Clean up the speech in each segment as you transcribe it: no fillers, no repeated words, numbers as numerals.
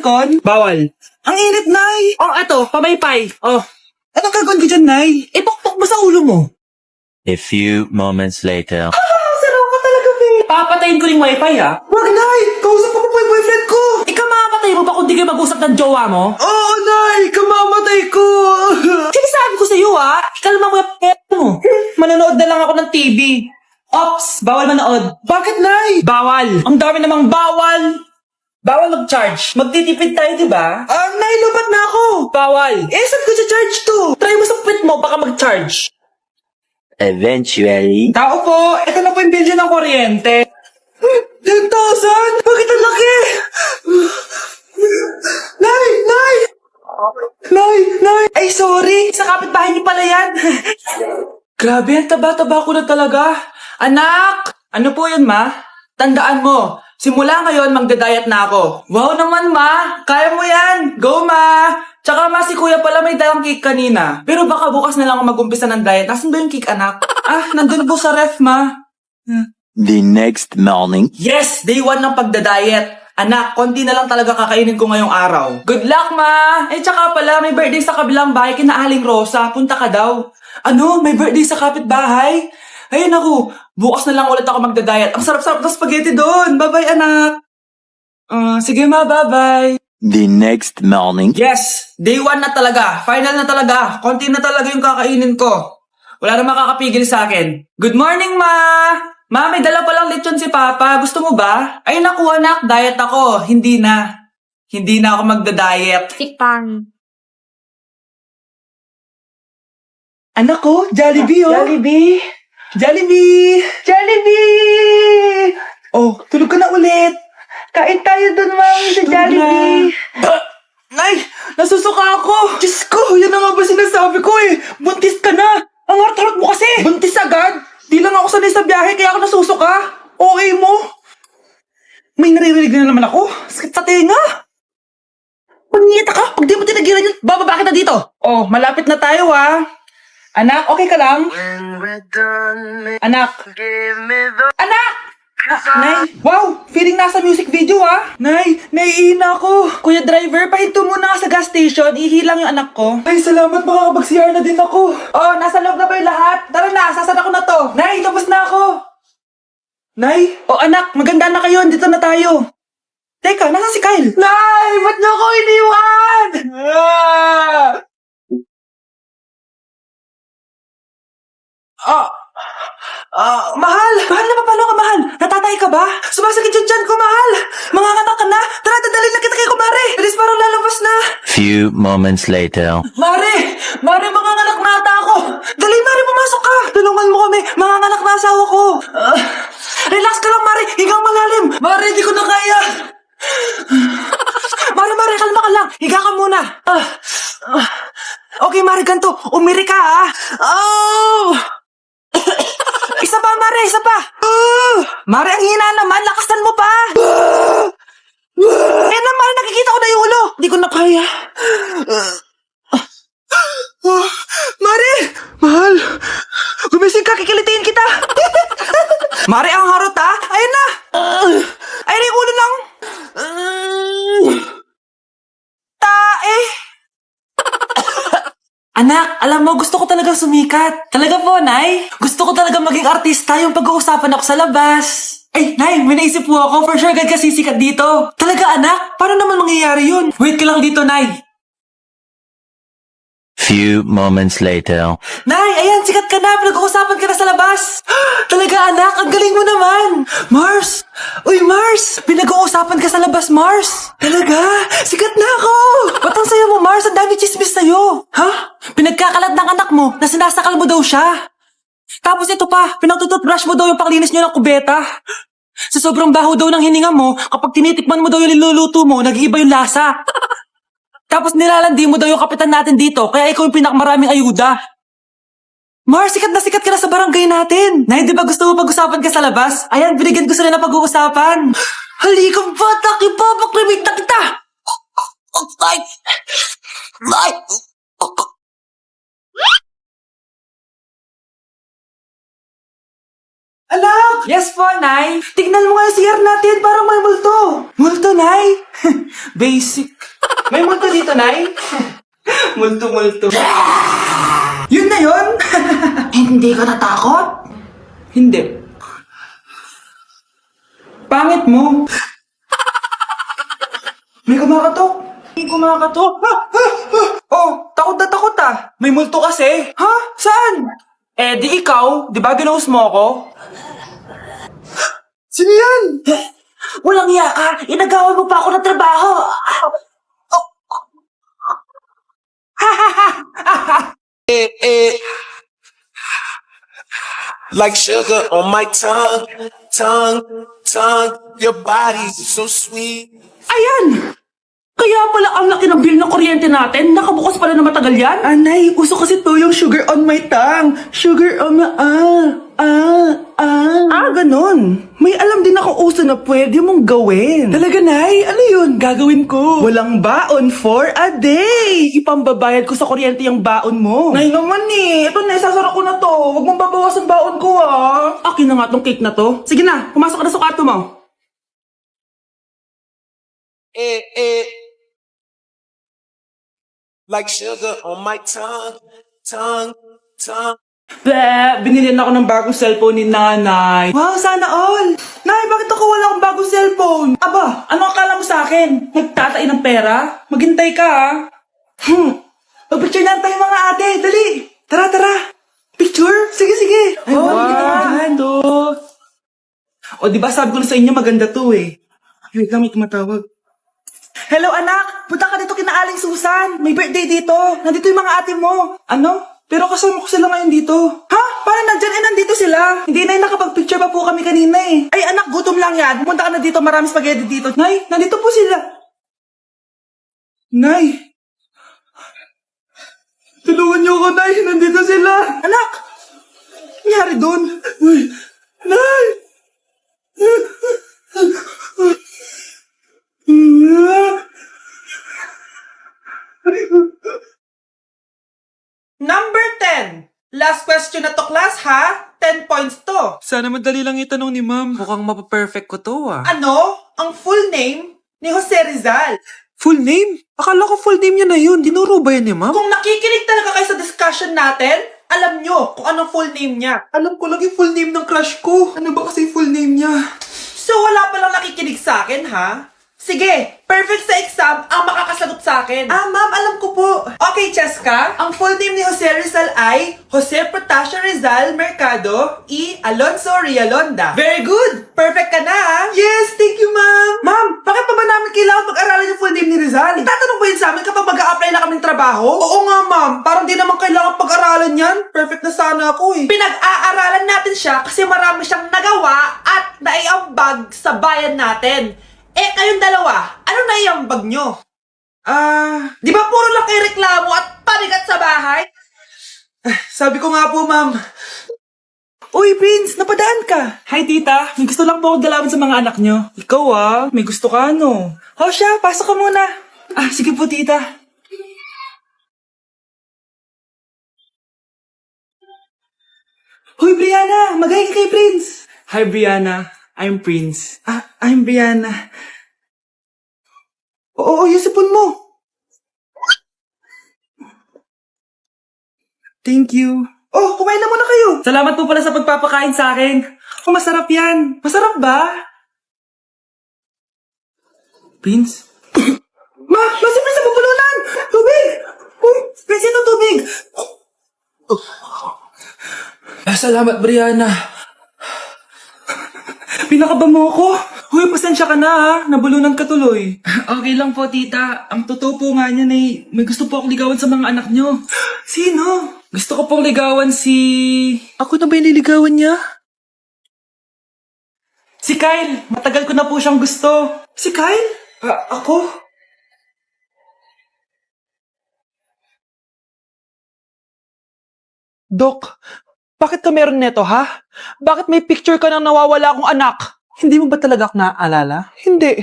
aircon? Bawal. Ang init, Nay! Oh, eto, pamaypay. Oh, Anong gagawin ko dyan, Nay? ipukpok mo sa ulo mo. A few moments later. Sarap ka talaga, babe! Papatayin ko yung wifi, ha? Wag, Nay! Kausap mo po yung boyfriend ko! Ikaw mamamatay mo pa kung di kayo mag-usap ng jowa mo? Oo, Nay! Kamamatay ko! Sinasabi ko sa iyo, ha? Ikalma mo yung mo. Manonood na lang ako ng TV. Ops, bawal manood. Bakit, Nay? Bawal. Ang dami namang bawal. Bawal mag-charge. Magtitipid tayo, di ba? Nay, lubat na ako! Bawal. Saan ko charge to? Try mo sa puwit mo, baka mag-charge. Eventually. Tao po, ito na po yung bill ng kuryente. 10,000? Bakit ang laki? Nay! Nay! Nay! Nay! Ay, sorry! Sa kapitbahay niyo pala yan. Grabe, ang taba-taba ko na talaga. Anak! Ano po yun, ma? Tandaan mo, simula ngayon magdadayat na ako. Wow naman, ma! Kaya mo yan! Go, ma! Tsaka ma, si kuya pala may dalang cake kanina. Pero baka bukas na lang ako mag-umpisa ng diet. Nasaan ba yung cake, anak? Nandun po sa ref, ma. The next morning. Yes! Day 1 ng pagdadayet. Anak, konti na lang talaga kakainin ko ngayong araw. Good luck, ma! Tsaka pala, may birthday sa kabilang bahay kina Aling Rosa. Punta ka daw. Ano? May birthday sa kapitbahay? Ay, naku. Bukas na lang ulit ako magdadayet. Ang sarap-sarap ng spaghetti doon. Bye-bye, anak. Sige, ma. Bye-bye. The next morning. Yes! Day 1 na talaga. Final na talaga. Konti na talaga yung kakainin ko. Wala na makakapigil sa akin. Good morning, ma! Ma, may dala palang lechon si Papa. Gusto mo ba? Ay, naku, anak. Diet ako. Hindi na. Hindi na ako magda-diet. Tikpan. Anak ko, Jollibee, oh! Jollibee! Jollibee! Jollibee! Oh, tulog ka na ulit! Kain tayo dun, mami, sa Jollibee. Nay! Nasusuka ako! Diyos ko! Yan na nga ba sinasabi ko eh! Buntis ka na! Ang harot-harot mo kasi! Buntis agad! Di lang ako sanay sa biyahe kaya ako nasusuka! Okay mo? May naririnig na naman ako! Sakit sa tenga! Pangingita ka! Pag di mo tinagilan yun, bababa kita dito! Oh, malapit na tayo ah! Anak, okay ka lang? Anak! Anak! Nay! Wow! Feeling nasa music video ah! Nay! Naiihina ako! Kuya driver, pahinto muna ka sa gas station. Ihilang yung anak ko. Ay, salamat! Makakapag-CR na din ako. Oh, nasa loob na ba yung lahat? Tara na! Sasara ko na to! Nay! Tapos na ako! Nay! Oh, anak! Maganda na kayo! Dito na tayo! Teka, nasa si Kyle? Nay! Ba't niyo ako iniwan? Mahal! Mahal na papalo ka, mahal! Natatay ka ba? Sumasakit yung tiyan ko, mahal! Manganganak ka na? Tara, dadalhin na kita kay kumare! Alis parang lalabas na! Few moments later. Mare! Mare, manganganak na ata ako! Dali, Mare, pumasok ka! Tulungan mo kami! Manganganak na asawa ko! Relax ka lang, Mare! Higang malalim! Mare, di ko na kaya! Mare, kalma ka lang! Higa ka muna! Okay, Mare, ganito. Umiri ka, ha? Oh! Isa pa, Mare, isa pa! Mare, ang hina naman. Lakasan mo pa! Ayan na, Mare, nakikita ko na yung ulo. Di ko na kaya. Mare! Mahal! Gumising ka, kikilitiin kita! Mare, ang harot, ha? Ayun na! Ayun na yung ulo lang! Tae! Anak, alam mo, gusto ko talaga sumikat. Talaga po, Nay. Gusto ko talaga maging artista yung pag-uusapan ako sa labas. Ay, Nay, may naisip po ako. For sure, agad ka sisikat dito. Talaga, anak? Paano naman mangyayari yun? Wait ka lang dito, Nay. Few moments later. Nay, ayan, sikat ka na. Pinag-uusapan ka na sa labas. Talaga, anak, ang galing mo naman. Mars! Uy, Mars! Pinag-uusapan ka sa labas, Mars. Talaga? Sikat na ako. Ba't ang sayo mo, Mars? Ang dami chismis sa'yo. Ha? Pinagkakalat ng anak mo na sinasakal mo daw siya. Tapos ito pa, pinagtututbrush mo daw yung panglinis nyo ng kubeta. Sa sobrang baho daw ng hininga mo, kapag tinitikman mo daw yung niluluto mo, nag-iiba yung lasa. Tapos nilalandi mo daw yung kapitan natin dito, kaya ikaw yung pinakamaraming ayuda. Mars, sikat ka na sa barangay natin. Nay, di ba gusto mo pag-usapan ka sa labas? Ayan, binigyan ko sila na pag-uusapan. Halikang bata, ipapakrimit na kita! Anak! Yes po, Nay. Tignan mo nga yung CR natin, parang may multo. Multo, Nay? Basic. May multo dito, Nay? Multo. Yun na yun? Hindi ka natakot? Hindi. Pangit mo. May kumakatok. Oh, takot na takot ah. May multo kasi. Ha? Saan? Eh, di ikaw. Di ba ginuhos mo ako? Sino yan? Walang iya ka! Inagawan mo pa ako ng trabaho! Like sugar on my tongue. Your body's so sweet. Ayan! Kaya pala ang laki ng bill ng kuryente natin. Nakabukas pala na matagal yan. Anay, uso kasi to yung sugar on my tongue. Sugar on my... Ganun. May alam din ako uso na pwede mong gawin. Talaga, Nay? Ano yun? Gagawin ko. Walang baon for a day. Ipambabayad ko sa kuryente yung baon mo. Nay naman eh. Ito na, isasara ko na to. Huwag mong babawasan baon ko ah. Akin na nga tong cake na to. Sige na, pumasok ka na sa kwarto mo. Like sugar on my tongue. Binilihan ako ng bagong cellphone ni Nanay. Wow, sana all! Nay, bakit ako wala akong bagong cellphone? Aba, ano akala mo sa akin? Nagtatain ng pera? Maghintay ka ah. Pag-picture na tayo mga ate, dali! Tara! Picture? Sige! Ay, wow, O, di ba sabi ko na sa inyo maganda to eh. Wait lang, may tumatawag. Hello anak! Punta ka dito kina Aling Susan! May birthday dito! Nandito yung mga ate mo! Ano? Pero kasama ko sila ngayon dito. Ha? Parang nandyan nandito sila. Hindi na nakapag-picture pa po kami kanina eh. Ay anak, gutom lang yan. Pumunta ka na dito, marami spaghetti dito. Nay, nandito po sila. Nay! Tulungan niyo ako, Nay! Nandito sila! Anak! Nangyari doon? Nay! Number 10. Last question na to, class, ha? 10 points to. Sana madali lang itanong ni ma'am. Mukhang mapaperfect ko to ah. Ano ang full name ni Jose Rizal? Full name? Akala ko full name niya na yun. Dinuro ba yan ni ma'am? Kung nakikinig talaga kayo sa discussion natin, alam nyo kung anong full name niya. Alam ko lang yung full name ng crush ko. Ano ba kasi full name niya? So wala palang nakikinig sa akin, ha? Sige, perfect sa exam ang makakasagot sa akin. Ma'am, alam ko po. Okay, Cheska, ang full name ni Jose Rizal ay Jose Protasio Rizal Mercado y Alonso Rialonda. Very good! Perfect ka na, ha? Yes, thank you ma'am. Ma'am, bakit pa ba namin kailangan pag-aralan yung full name ni Rizal? Itatanong ba yun sa amin kapag mag-a-apply na kaming trabaho? Oo nga ma'am, parang di naman kailangan pag-aralan yan. Perfect na sana ako eh. Pinag-aaralan natin siya kasi marami siyang nagawa at naiambag sa bayan natin. Eh, kayong dalawa, ano naiambag nyo? Di ba puro lang kayo reklamo at panigat sa bahay? Sabi ko nga po ma'am. Uy, Prince, napadaan ka. Hi, tita. May gusto lang po akong dalawin sa mga anak nyo. Ikaw may gusto ka no? O siya, pasok ka muna. Sige po, tita. Hoy, Brianna! Magaling ka kay Prince! Hi, Brianna. I'm Prince. I'm Brianna. Oo, yung sipon mo. Thank you. Oh, kumain na muna kayo. Salamat po pala sa pagpapakain sa akin. Oh, masarap yan. Masarap ba? Prince? Si Prince sa pupulunan! Tubig! Prince, ito tubig! Salamat, Brianna. Pinakaba mo ako. Huy, pasensya ka na ha. Nabulunan ka tuloy. Okay lang po, tita. Ang totoo po nga niyan eh, may gusto po akong ligawan sa mga anak nyo. Sino? Gusto ko pong ligawan si... Ako na ba yung liligawan niya? Si Kyle. Matagal ko na po siyang gusto. Si Kyle? Ako? Dok, bakit ka meron neto, ha? Bakit may picture ka ng nawawala akong anak? Hindi mo ba talaga ako naaalala? Hindi.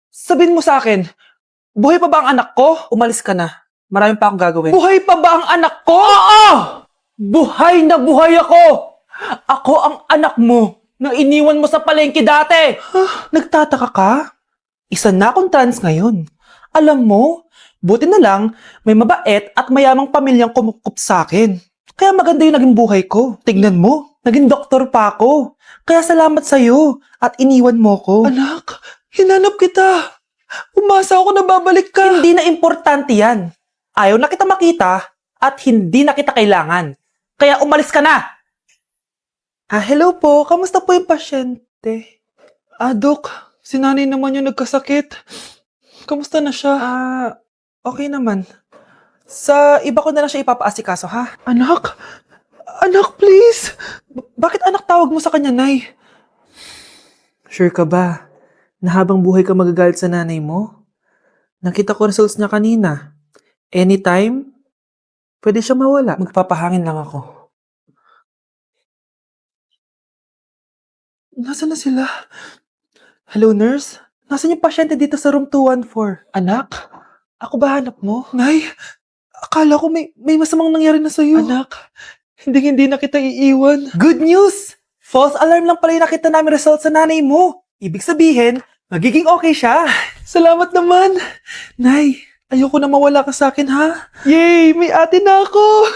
Sabihin mo sa akin, buhay pa ba ang anak ko? Umalis ka na. Marami pa akong gagawin. Buhay pa ba ang anak ko? Oo! Buhay na buhay ako! Ako ang anak mo na iniwan mo sa palengke dati. Nagtataka ka? Isa na akong trans ngayon. Alam mo, buti na lang may mabait at mayamang pamilyang kumukup sa akin. Kaya maganda yung naging buhay ko. Tignan mo, naging doktor pa ako. Kaya salamat sa'yo at iniwan mo ko. Anak, hinanap kita. Umasa ako na babalik ka. Hindi na importante yan. Ayaw na kita makita at hindi na kita kailangan. Kaya umalis ka na. Hello po. Kamusta po yung pasyente? Dok, si nanay naman yung nagkasakit. Kamusta na siya? Okay naman. Sa iba ko na lang siya ipapaasikaso, ha? Anak? Anak, please! Bakit anak tawag mo sa kanya, Nay? Sure ka ba? Na habang buhay ka magagalit sa nanay mo? Nakita ko results niya kanina. Anytime, pwede siya mawala. Magpapahangin lang ako. Nasaan na sila? Hello, nurse? Nasaan yung pasyente dito sa room 214? Anak? Ako ba hanap mo? Nay, akala ko may masamang nangyari na sa'yo. Anak, hindi na kita iiwan. Good news! False alarm lang pala yung nakita namin results sa nanay mo. Ibig sabihin, magiging okay siya. Salamat naman. Nay, ayoko na mawala ka sa akin, ha? Yay! May ate na ako!